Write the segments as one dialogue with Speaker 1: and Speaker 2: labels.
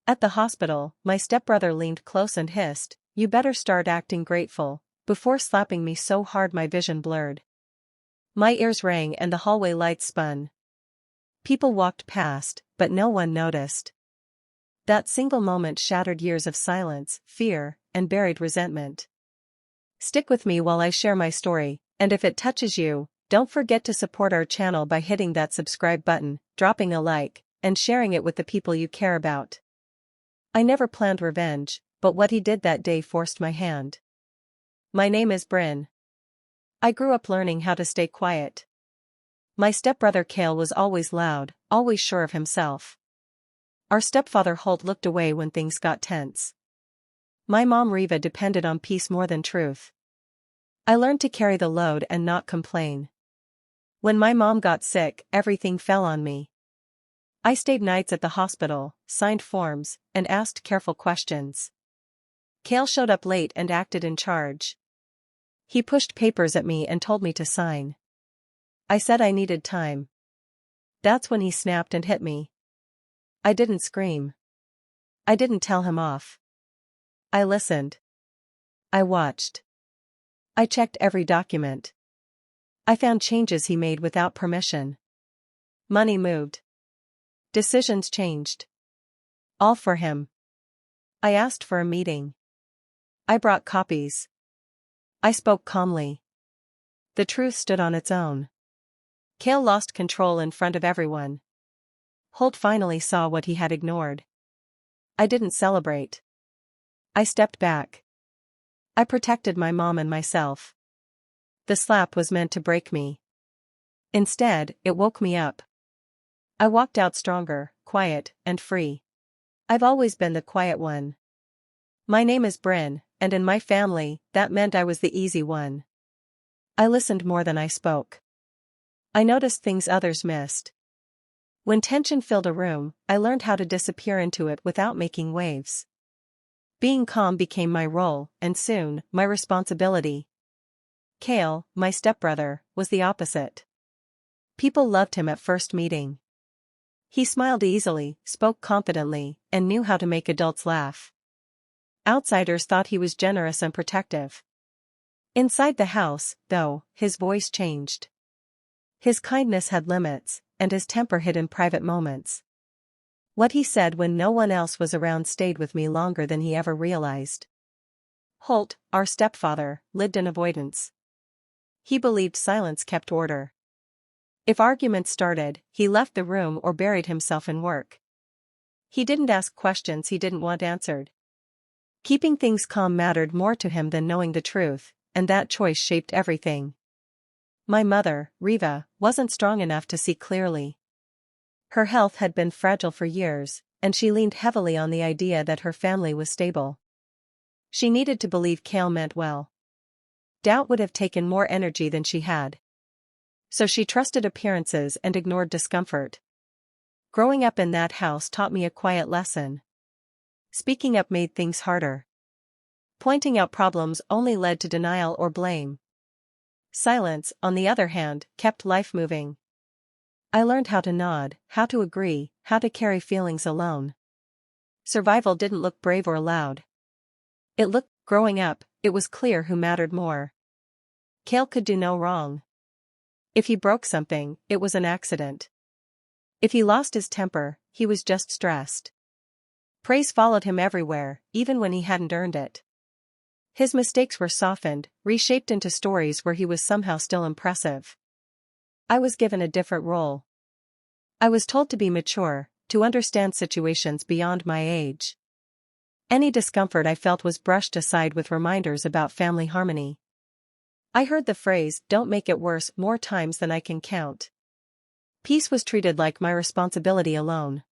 Speaker 1: At the hospital, my stepbrother leaned close and hissed, "You better start acting grateful," before slapping me so hard my vision blurred. My ears rang and the hallway lights spun. People walked past, but no one noticed. That single moment shattered years of silence, fear, and buried resentment. Stick with me while I share my story, and if it touches you, don't forget to support our channel by hitting that subscribe button, dropping a like, and sharing it with the people you care about. I never planned revenge, but what he did that day forced my hand. My name is Bryn. I grew up learning how to stay quiet. My stepbrother Kale was always loud, always sure of himself. Our stepfather Holt looked away when things got tense. My mom Reva depended on peace more than truth. I learned to carry the load and not complain. When my mom got sick, everything fell on me. I stayed nights at the hospital, signed forms, and asked careful questions. Kale showed up late and acted in charge. He pushed papers at me and told me to sign. I said I needed time. That's when he snapped and hit me. I didn't scream. I didn't tell him off. I listened. I watched. I checked every document. I found changes he made without permission. Money moved. Decisions changed. All for him. I asked for a meeting. I brought copies. I spoke calmly. The truth stood on its own. Kale lost control in front of everyone. Holt finally saw what he had ignored. I didn't celebrate. I stepped back. I protected my mom and myself. The slap was meant to break me. Instead, it woke me up. I walked out stronger, quiet, and free. I've always been the quiet one. My name is Bryn, and in my family, that meant I was the easy one. I listened more than I spoke. I noticed things others missed. When tension filled a room, I learned how to disappear into it without making waves. Being calm became my role, and soon, my responsibility. Kale, my stepbrother, was the opposite. People loved him at first meeting. He smiled easily, spoke confidently, and knew how to make adults laugh. Outsiders thought he was generous and protective. Inside the house, though, his voice changed. His kindness had limits, and his temper hid in private moments. What he said when no one else was around stayed with me longer than he ever realized. Holt, our stepfather, lived in avoidance. He believed silence kept order. If arguments started, he left the room or buried himself in work. He didn't ask questions he didn't want answered. Keeping things calm mattered more to him than knowing the truth, and that choice shaped everything. My mother, Reva, wasn't strong enough to see clearly. Her health had been fragile for years, and she leaned heavily on the idea that her family was stable. She needed to believe Kale meant well. Doubt would have taken more energy than she had. So she trusted appearances and ignored discomfort. Growing up in that house taught me a quiet lesson. Speaking up made things harder. Pointing out problems only led to denial or blame. Silence, on the other hand, kept life moving. I learned how to nod, how to agree, how to carry feelings alone. Survival didn't look brave or loud. Growing up, it was clear who mattered more. Kale could do no wrong. If he broke something, it was an accident. If he lost his temper, he was just stressed. Praise followed him everywhere, even when he hadn't earned it. His mistakes were softened, reshaped into stories where he was somehow still impressive. I was given a different role. I was told to be mature, to understand situations beyond my age. Any discomfort I felt was brushed aside with reminders about family harmony. I heard the phrase, "Don't make it worse," more times than I can count. Peace was treated like my responsibility alone.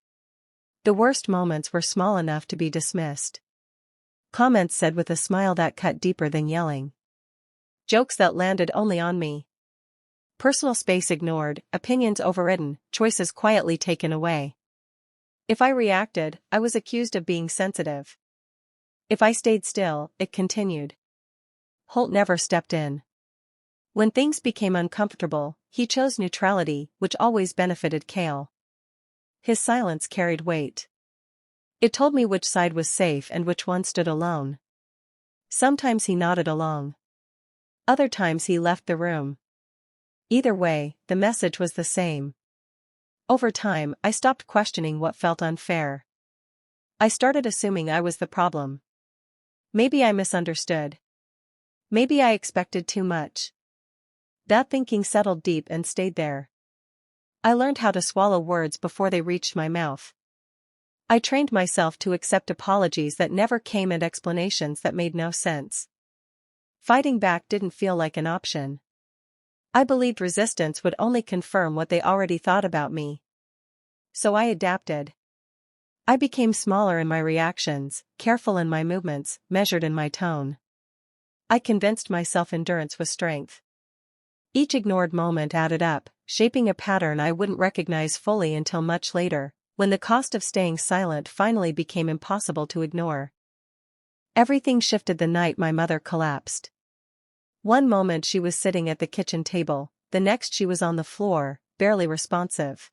Speaker 1: The worst moments were small enough to be dismissed. Comments said with a smile that cut deeper than yelling. Jokes that landed only on me. Personal space ignored, opinions overridden, choices quietly taken away. If I reacted, I was accused of being sensitive. If I stayed still, it continued. Holt never stepped in. When things became uncomfortable, he chose neutrality, which always benefited Kale. His silence carried weight. It told me which side was safe and which one stood alone. Sometimes he nodded along. Other times he left the room. Either way, the message was the same. Over time, I stopped questioning what felt unfair. I started assuming I was the problem. Maybe I misunderstood. Maybe I expected too much. That thinking settled deep and stayed there. I learned how to swallow words before they reached my mouth. I trained myself to accept apologies that never came and explanations that made no sense. Fighting back didn't feel like an option. I believed resistance would only confirm what they already thought about me. So I adapted. I became smaller in my reactions, careful in my movements, measured in my tone. I convinced myself endurance was strength. Each ignored moment added up, shaping a pattern I wouldn't recognize fully until much later, when the cost of staying silent finally became impossible to ignore. Everything shifted the night my mother collapsed. One moment she was sitting at the kitchen table, the next she was on the floor, barely responsive.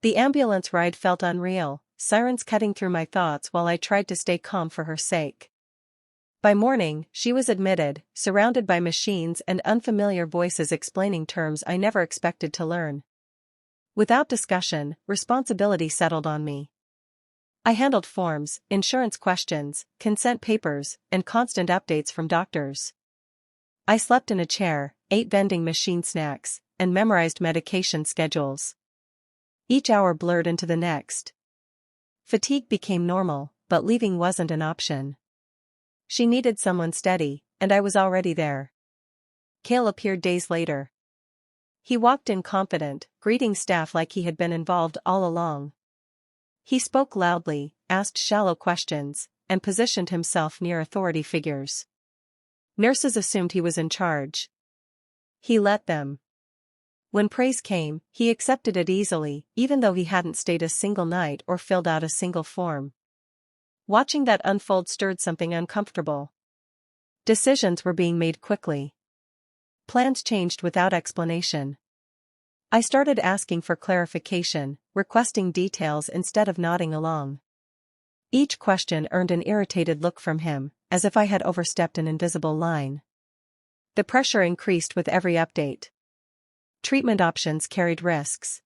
Speaker 1: The ambulance ride felt unreal, sirens cutting through my thoughts while I tried to stay calm for her sake. By morning, she was admitted, surrounded by machines and unfamiliar voices explaining terms I never expected to learn. Without discussion, responsibility settled on me. I handled forms, insurance questions, consent papers, and constant updates from doctors. I slept in a chair, ate vending machine snacks, and memorized medication schedules. Each hour blurred into the next. Fatigue became normal, but leaving wasn't an option. She needed someone steady, and I was already there. Cale appeared days later. He walked in confident, greeting staff like he had been involved all along. He spoke loudly, asked shallow questions, and positioned himself near authority figures. Nurses assumed he was in charge. He let them. When praise came, he accepted it easily, even though he hadn't stayed a single night or filled out a single form. Watching that unfold stirred something uncomfortable. Decisions were being made quickly. Plans changed without explanation. I started asking for clarification, requesting details instead of nodding along. Each question earned an irritated look from him, as if I had overstepped an invisible line. The pressure increased with every update. Treatment options carried risks.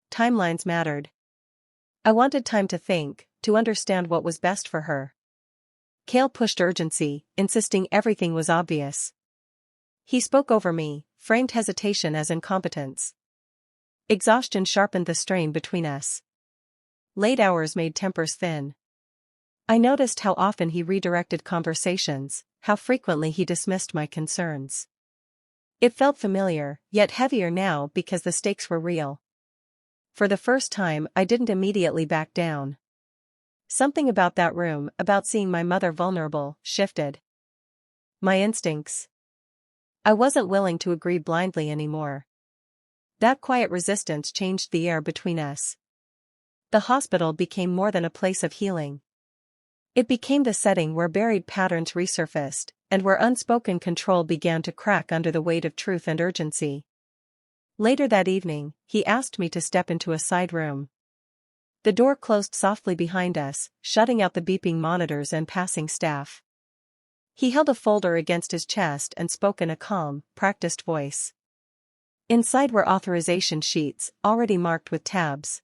Speaker 1: Timelines mattered. I wanted time to think, to understand what was best for her. Cale pushed urgency, insisting everything was obvious. He spoke over me, framed hesitation as incompetence. Exhaustion sharpened the strain between us. Late hours made tempers thin. I noticed how often he redirected conversations, how frequently he dismissed my concerns. It felt familiar, yet heavier now because the stakes were real. For the first time, I didn't immediately back down. Something about that room, about seeing my mother vulnerable, shifted my instincts. I wasn't willing to agree blindly anymore. That quiet resistance changed the air between us. The hospital became more than a place of healing. It became the setting where buried patterns resurfaced, and where unspoken control began to crack under the weight of truth and urgency. Later that evening, he asked me to step into a side room. The door closed softly behind us, shutting out the beeping monitors and passing staff. He held a folder against his chest and spoke in a calm, practiced voice. Inside were authorization sheets, already marked with tabs.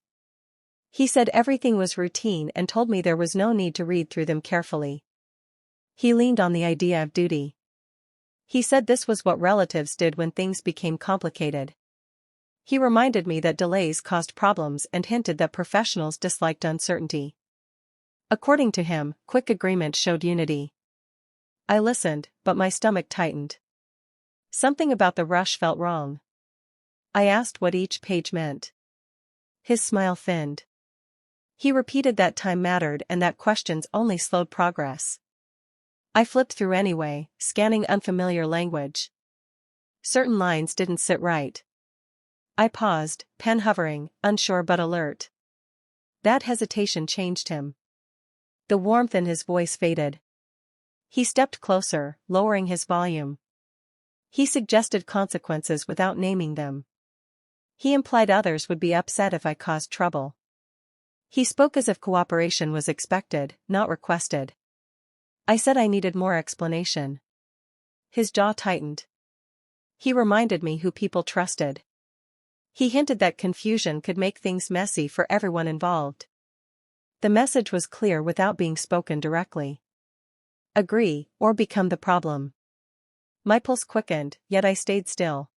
Speaker 1: He said everything was routine and told me there was no need to read through them carefully. He leaned on the idea of duty. He said this was what relatives did when things became complicated. He reminded me that delays caused problems and hinted that professionals disliked uncertainty. According to him, quick agreement showed unity. I listened, but my stomach tightened. Something about the rush felt wrong. I asked what each page meant. His smile thinned. He repeated that time mattered and that questions only slowed progress. I flipped through anyway, scanning unfamiliar language. Certain lines didn't sit right. I paused, pen hovering, unsure but alert. That hesitation changed him. The warmth in his voice faded. He stepped closer, lowering his volume. He suggested consequences without naming them. He implied others would be upset if I caused trouble. He spoke as if cooperation was expected, not requested. I said I needed more explanation. His jaw tightened. He reminded me who people trusted. He hinted that confusion could make things messy for everyone involved. The message was clear without being spoken directly. Agree, or become the problem. My pulse quickened, yet I stayed still.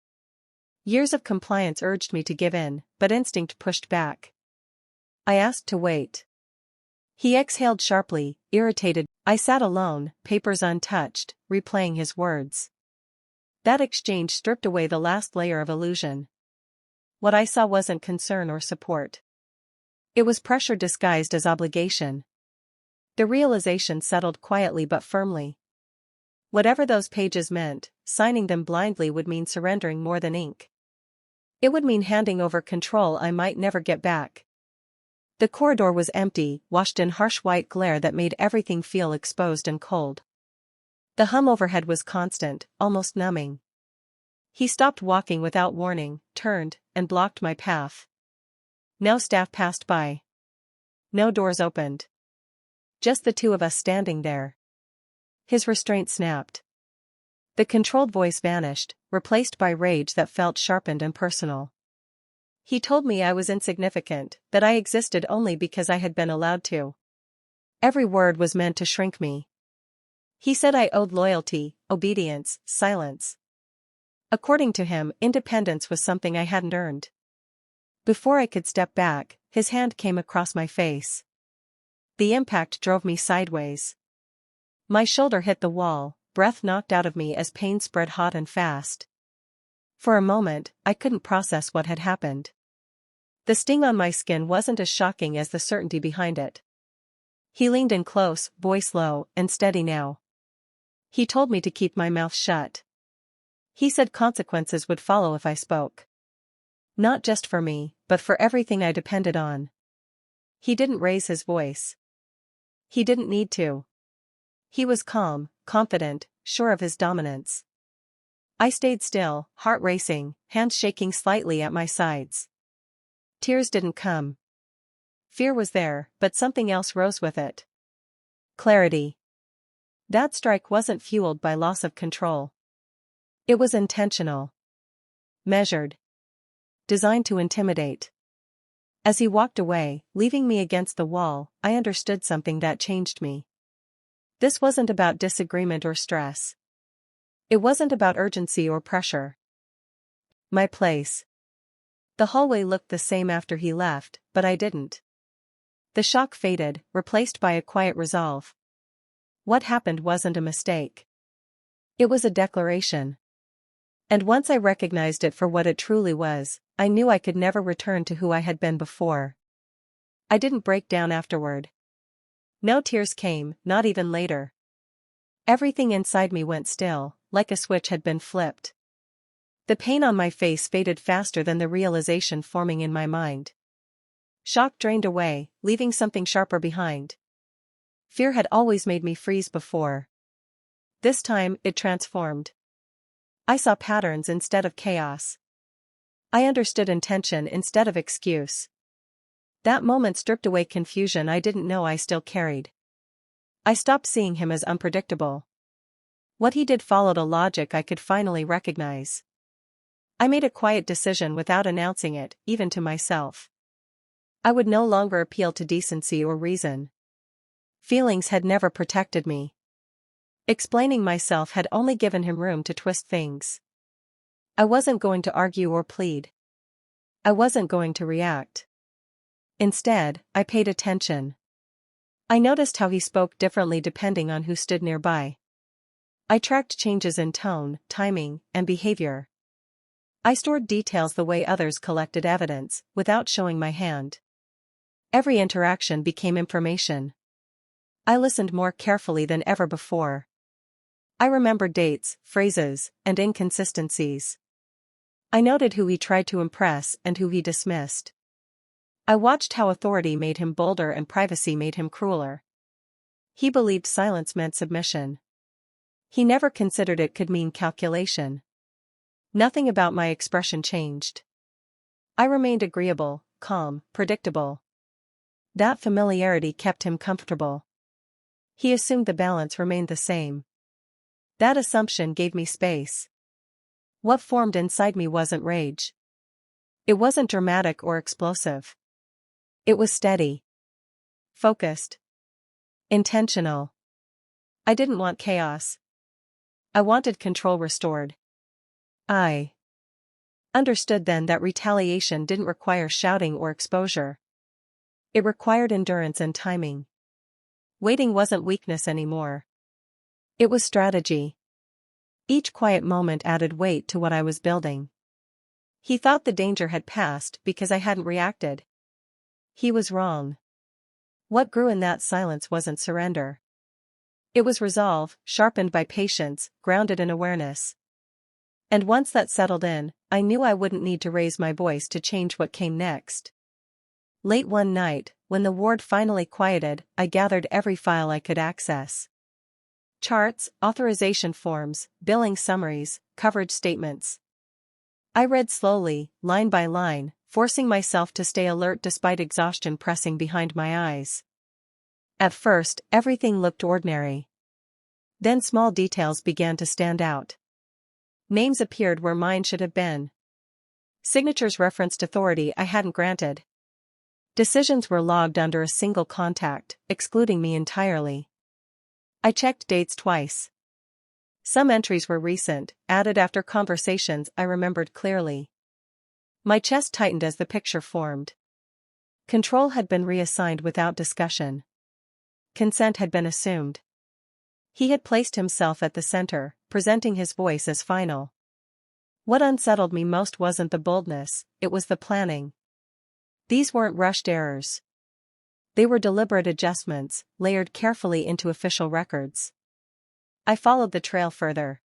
Speaker 1: Years of compliance urged me to give in, but instinct pushed back. I asked to wait. He exhaled sharply, irritated. I sat alone, papers untouched, replaying his words. That exchange stripped away the last layer of illusion. What I saw wasn't concern or support. It was pressure disguised as obligation. The realization settled quietly but firmly. Whatever those pages meant, signing them blindly would mean surrendering more than ink. It would mean handing over control I might never get back. The corridor was empty, washed in harsh white glare that made everything feel exposed and cold. The hum overhead was constant, almost numbing. He stopped walking without warning, turned, and blocked my path. No staff passed by. No doors opened. Just the two of us standing there. His restraint snapped. The controlled voice vanished, replaced by rage that felt sharpened and personal. He told me I was insignificant, that I existed only because I had been allowed to. Every word was meant to shrink me. He said I owed loyalty, obedience, silence. According to him, independence was something I hadn't earned. Before I could step back, his hand came across my face. The impact drove me sideways. My shoulder hit the wall, breath knocked out of me as pain spread hot and fast. For a moment, I couldn't process what had happened. The sting on my skin wasn't as shocking as the certainty behind it. He leaned in close, voice low and steady now. He told me to keep my mouth shut. He said consequences would follow if I spoke. Not just for me, but for everything I depended on. He didn't raise his voice. He didn't need to. He was calm, confident, sure of his dominance. I stayed still, heart racing, hands shaking slightly at my sides. Tears didn't come. Fear was there, but something else rose with it. Clarity. That strike wasn't fueled by loss of control. It was intentional. Measured. Designed to intimidate. As he walked away, leaving me against the wall, I understood something that changed me. This wasn't about disagreement or stress. It wasn't about urgency or pressure. My place. The hallway looked the same after he left, but I didn't. The shock faded, replaced by a quiet resolve. What happened wasn't a mistake. It was a declaration. And once I recognized it for what it truly was, I knew I could never return to who I had been before. I didn't break down afterward. No tears came, not even later. Everything inside me went still, like a switch had been flipped. The pain on my face faded faster than the realization forming in my mind. Shock drained away, leaving something sharper behind. Fear had always made me freeze before. This time, it transformed. I saw patterns instead of chaos. I understood intention instead of excuse. That moment stripped away confusion I didn't know I still carried. I stopped seeing him as unpredictable. What he did followed a logic I could finally recognize. I made a quiet decision without announcing it, even to myself. I would no longer appeal to decency or reason. Feelings had never protected me. Explaining myself had only given him room to twist things. I wasn't going to argue or plead. I wasn't going to react. Instead, I paid attention. I noticed how he spoke differently depending on who stood nearby. I tracked changes in tone, timing, and behavior. I stored details the way others collected evidence, without showing my hand. Every interaction became information. I listened more carefully than ever before. I remembered dates, phrases, and inconsistencies. I noted who he tried to impress and who he dismissed. I watched how authority made him bolder and privacy made him crueler. He believed silence meant submission. He never considered it could mean calculation. Nothing about my expression changed. I remained agreeable, calm, predictable. That familiarity kept him comfortable. He assumed the balance remained the same. That assumption gave me space. What formed inside me wasn't rage. It wasn't dramatic or explosive. It was steady. Focused. Intentional. I didn't want chaos. I wanted control restored. I understood then that retaliation didn't require shouting or exposure. It required endurance and timing. Waiting wasn't weakness anymore. It was strategy. Each quiet moment added weight to what I was building. He thought the danger had passed because I hadn't reacted. He was wrong. What grew in that silence wasn't surrender. It was resolve, sharpened by patience, grounded in awareness. And once that settled in, I knew I wouldn't need to raise my voice to change what came next. Late one night, when the ward finally quieted, I gathered every file I could access. Charts, authorization forms, billing summaries, coverage statements. I read slowly, line by line, forcing myself to stay alert despite exhaustion pressing behind my eyes. At first, everything looked ordinary. Then small details began to stand out. Names appeared where mine should have been. Signatures referenced authority I hadn't granted. Decisions were logged under a single contact, excluding me entirely. I checked dates twice. Some entries were recent, added after conversations I remembered clearly. My chest tightened as the picture formed. Control had been reassigned without discussion. Consent had been assumed. He had placed himself at the center, presenting his voice as final. What unsettled me most wasn't the boldness, it was the planning. These weren't rushed errors. They were deliberate adjustments, layered carefully into official records. I followed the trail further.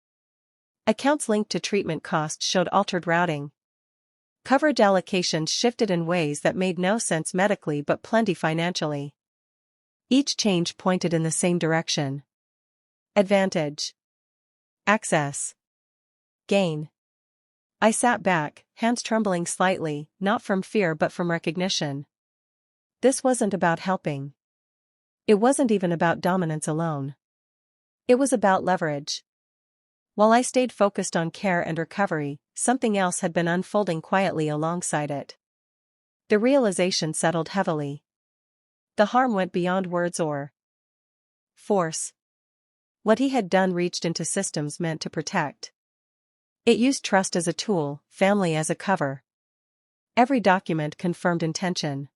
Speaker 1: Accounts linked to treatment costs showed altered routing. Coverage allocations shifted in ways that made no sense medically but plenty financially. Each change pointed in the same direction. Advantage. Access. Gain. I sat back, hands trembling slightly, not from fear but from recognition. This wasn't about helping. It wasn't even about dominance alone. It was about leverage. While I stayed focused on care and recovery, something else had been unfolding quietly alongside it. The realization settled heavily. The harm went beyond words or force. What he had done reached into systems meant to protect. It used trust as a tool, family as a cover. Every document confirmed intention.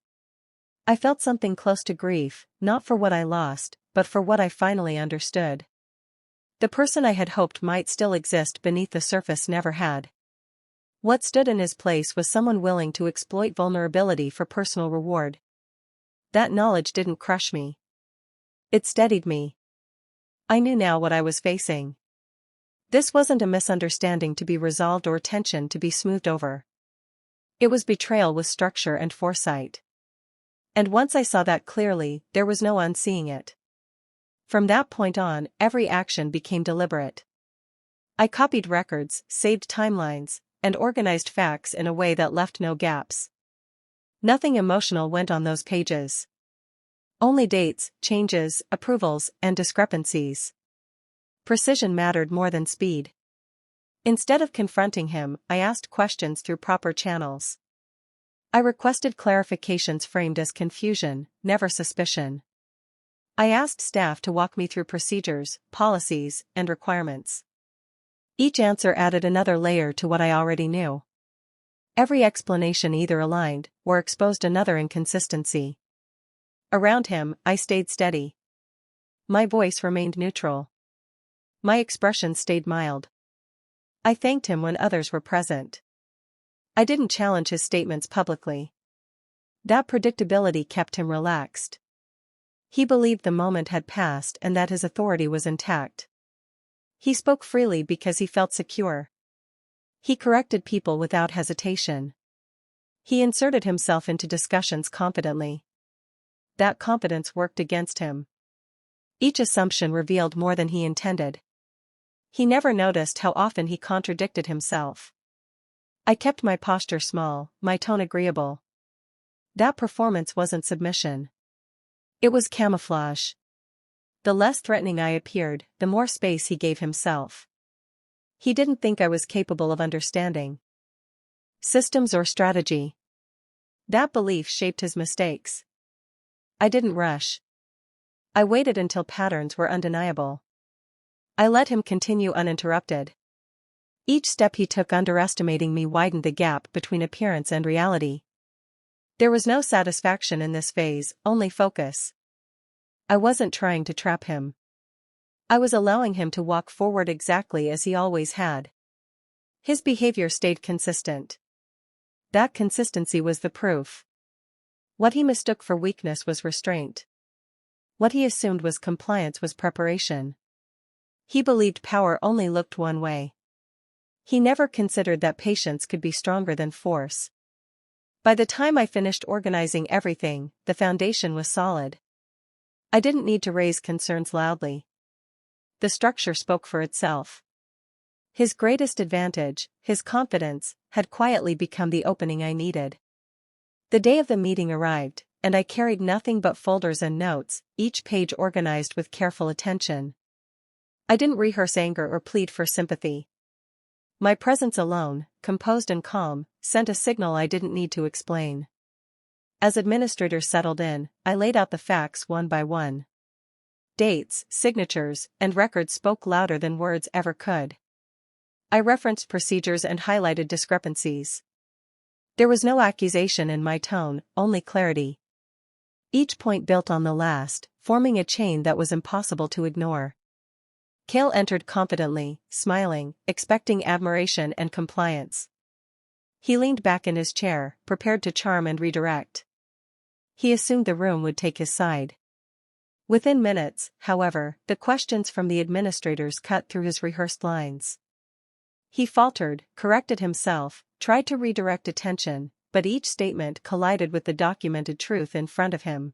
Speaker 1: I felt something close to grief, not for what I lost, but for what I finally understood. The person I had hoped might still exist beneath the surface never had. What stood in his place was someone willing to exploit vulnerability for personal reward. That knowledge didn't crush me. It steadied me. I knew now what I was facing. This wasn't a misunderstanding to be resolved or tension to be smoothed over. It was betrayal with structure and foresight. And once I saw that clearly, there was no unseeing it. From that point on, every action became deliberate. I copied records, saved timelines, and organized facts in a way that left no gaps. Nothing emotional went on those pages. Only dates, changes, approvals, and discrepancies. Precision mattered more than speed. Instead of confronting him, I asked questions through proper channels. I requested clarifications framed as confusion, never suspicion. I asked staff to walk me through procedures, policies, and requirements. Each answer added another layer to what I already knew. Every explanation either aligned or exposed another inconsistency. Around him, I stayed steady. My voice remained neutral. My expression stayed mild. I thanked him when others were present. I didn't challenge his statements publicly. That predictability kept him relaxed. He believed the moment had passed and that his authority was intact. He spoke freely because he felt secure. He corrected people without hesitation. He inserted himself into discussions confidently. That confidence worked against him. Each assumption revealed more than he intended. He never noticed how often he contradicted himself. I kept my posture small, my tone agreeable. That performance wasn't submission. It was camouflage. The less threatening I appeared, the more space he gave himself. He didn't think I was capable of understanding systems or strategy. That belief shaped his mistakes. I didn't rush. I waited until patterns were undeniable. I let him continue uninterrupted. Each step he took underestimating me widened the gap between appearance and reality. There was no satisfaction in this phase, only focus. I wasn't trying to trap him. I was allowing him to walk forward exactly as he always had. His behavior stayed consistent. That consistency was the proof. What he mistook for weakness was restraint. What he assumed was compliance was preparation. He believed power only looked one way. He never considered that patience could be stronger than force. By the time I finished organizing everything, the foundation was solid. I didn't need to raise concerns loudly. The structure spoke for itself. His greatest advantage, his confidence, had quietly become the opening I needed. The day of the meeting arrived, and I carried nothing but folders and notes, each page organized with careful attention. I didn't rehearse anger or plead for sympathy. My presence alone, composed and calm, sent a signal I didn't need to explain. As administrators settled in, I laid out the facts one by one. Dates, signatures, and records spoke louder than words ever could. I referenced procedures and highlighted discrepancies. There was no accusation in my tone, only clarity. Each point built on the last, forming a chain that was impossible to ignore. Cale entered confidently, smiling, expecting admiration and compliance. He leaned back in his chair, prepared to charm and redirect. He assumed the room would take his side. Within minutes, however, the questions from the administrators cut through his rehearsed lines. He faltered, corrected himself, tried to redirect attention, but each statement collided with the documented truth in front of him.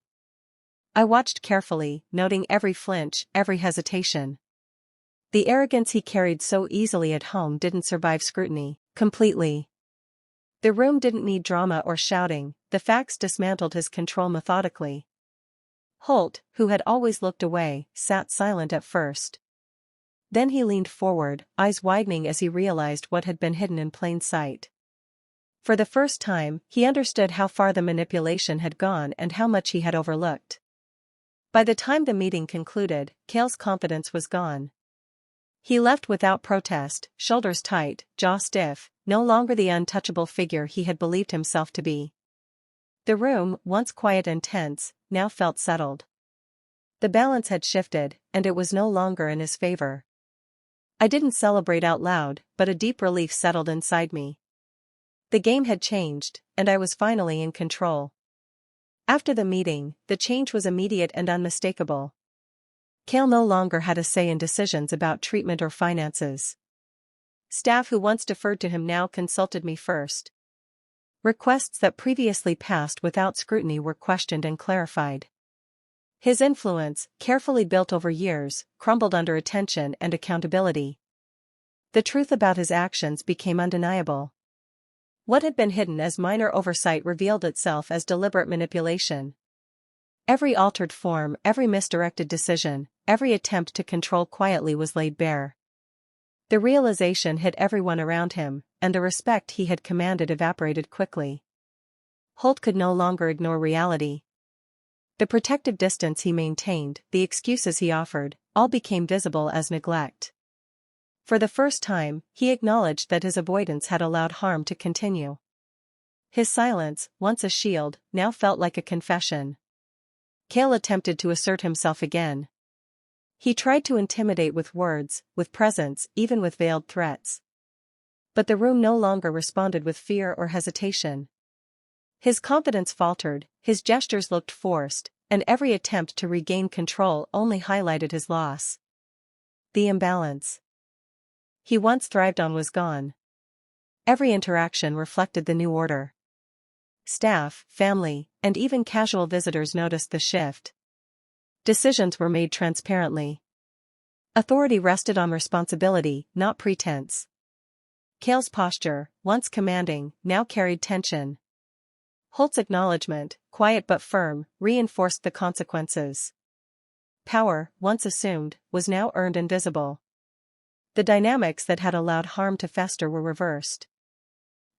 Speaker 1: I watched carefully, noting every flinch, every hesitation. The arrogance he carried so easily at home didn't survive scrutiny, completely. The room didn't need drama or shouting, the facts dismantled his control methodically. Holt, who had always looked away, sat silent at first. Then he leaned forward, eyes widening as he realized what had been hidden in plain sight. For the first time, he understood how far the manipulation had gone and how much he had overlooked. By the time the meeting concluded, Cale's confidence was gone. He left without protest, shoulders tight, jaw stiff, no longer the untouchable figure he had believed himself to be. The room, once quiet and tense, now felt settled. The balance had shifted, and it was no longer in his favor. I didn't celebrate out loud, but a deep relief settled inside me. The game had changed, and I was finally in control. After the meeting, the change was immediate and unmistakable. Cale no longer had a say in decisions about treatment or finances. Staff who once deferred to him now consulted me first. Requests that previously passed without scrutiny were questioned and clarified. His influence, carefully built over years, crumbled under attention and accountability. The truth about his actions became undeniable. What had been hidden as minor oversight revealed itself as deliberate manipulation. Every altered form, every misdirected decision, every attempt to control quietly was laid bare. The realization hit everyone around him, and the respect he had commanded evaporated quickly. Holt could no longer ignore reality. The protective distance he maintained, the excuses he offered, all became visible as neglect. For the first time, he acknowledged that his avoidance had allowed harm to continue. His silence, once a shield, now felt like a confession. Cale attempted to assert himself again. He tried to intimidate with words, with presence, even with veiled threats. But the room no longer responded with fear or hesitation. His confidence faltered, his gestures looked forced, and every attempt to regain control only highlighted his loss. The imbalance he once thrived on was gone. Every interaction reflected the new order. Staff, family, and even casual visitors noticed the shift. Decisions were made transparently. Authority rested on responsibility, not pretense. Cale's posture, once commanding, now carried tension. Holt's acknowledgement, quiet but firm, reinforced the consequences. Power, once assumed, was now earned and visible. The dynamics that had allowed harm to fester were reversed.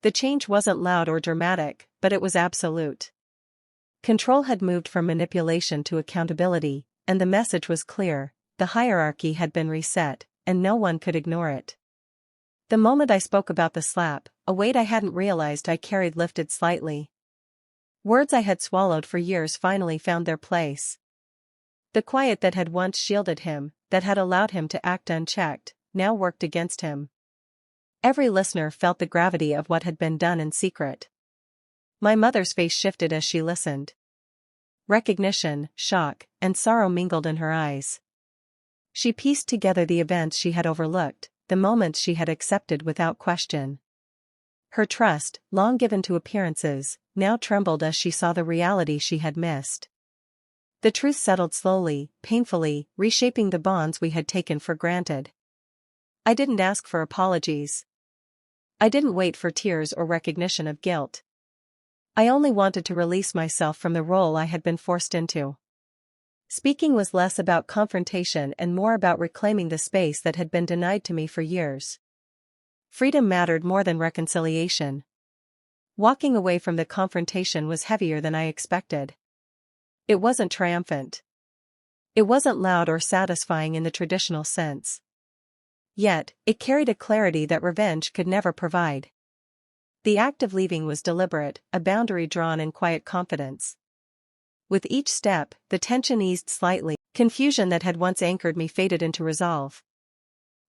Speaker 1: The change wasn't loud or dramatic, but it was absolute. Control had moved from manipulation to accountability, and the message was clear: the hierarchy had been reset, and no one could ignore it. The moment I spoke about the slap, a weight I hadn't realized I carried lifted slightly. Words I had swallowed for years finally found their place. The quiet that had once shielded him, that had allowed him to act unchecked, now worked against him. Every listener felt the gravity of what had been done in secret. My mother's face shifted as she listened. Recognition, shock, and sorrow mingled in her eyes. She pieced together the events she had overlooked, the moments she had accepted without question. Her trust, long given to appearances, now trembled as she saw the reality she had missed. The truth settled slowly, painfully, reshaping the bonds we had taken for granted. I didn't ask for apologies. I didn't wait for tears or recognition of guilt. I only wanted to release myself from the role I had been forced into. Speaking was less about confrontation and more about reclaiming the space that had been denied to me for years. Freedom mattered more than reconciliation. Walking away from the confrontation was heavier than I expected. It wasn't triumphant. It wasn't loud or satisfying in the traditional sense. Yet, it carried a clarity that revenge could never provide. The act of leaving was deliberate, a boundary drawn in quiet confidence. With each step, the tension eased slightly, confusion that had once anchored me faded into resolve.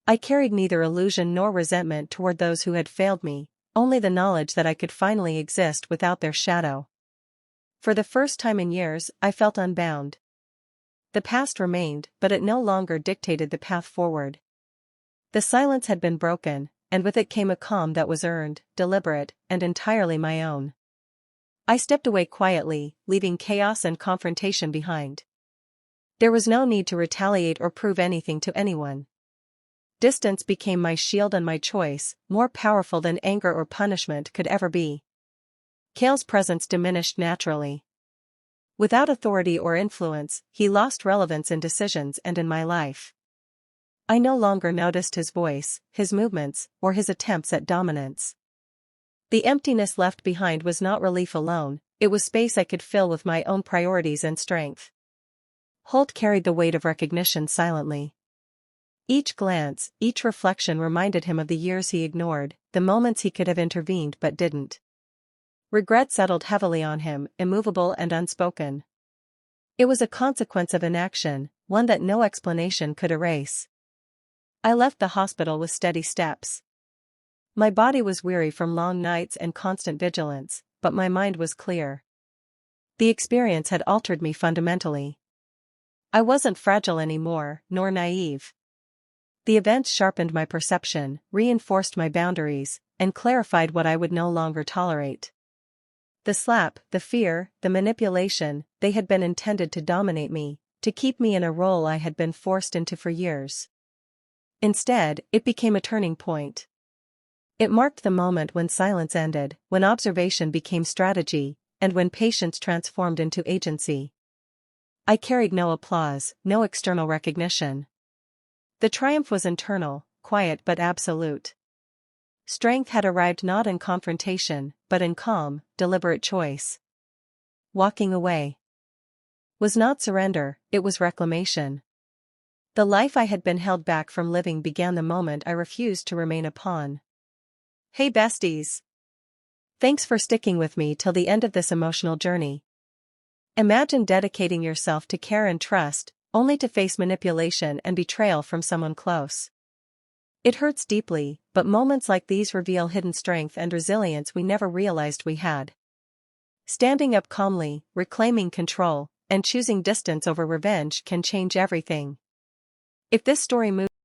Speaker 1: I carried neither illusion nor resentment toward those who had failed me, only the knowledge that I could finally exist without their shadow. For the first time in years, I felt unbound. The past remained, but it no longer dictated the path forward. The silence had been broken, and with it came a calm that was earned, deliberate, and entirely my own. I stepped away quietly, leaving chaos and confrontation behind. There was no need to retaliate or prove anything to anyone. Distance became my shield and my choice, more powerful than anger or punishment could ever be. Cale's presence diminished naturally. Without authority or influence, he lost relevance in decisions and in my life. I no longer noticed his voice, his movements, or his attempts at dominance. The emptiness left behind was not relief alone, it was space I could fill with my own priorities and strength. Holt carried the weight of recognition silently. Each glance, each reflection reminded him of the years he ignored, the moments he could have intervened but didn't. Regret settled heavily on him, immovable and unspoken. It was a consequence of inaction, one that no explanation could erase. I left the hospital with steady steps. My body was weary from long nights and constant vigilance, but my mind was clear. The experience had altered me fundamentally. I wasn't fragile anymore, nor naive. The events sharpened my perception, reinforced my boundaries, and clarified what I would no longer tolerate. The slap, the fear, the manipulation, they had been intended to dominate me, to keep me in a role I had been forced into for years. Instead, it became a turning point. It marked the moment when silence ended, when observation became strategy, and when patience transformed into agency. I carried no applause, no external recognition. The triumph was internal, quiet but absolute. Strength had arrived not in confrontation, but in calm, deliberate choice. Walking away was not surrender, it was reclamation. The life I had been held back from living began the moment I refused to remain a pawn. Hey besties! Thanks for sticking with me till the end of this emotional journey. Imagine dedicating yourself to care and trust, only to face manipulation and betrayal from someone close. It hurts deeply, but moments like these reveal hidden strength and resilience we never realized we had. Standing up calmly, reclaiming control, and choosing distance over revenge can change everything. If this story moves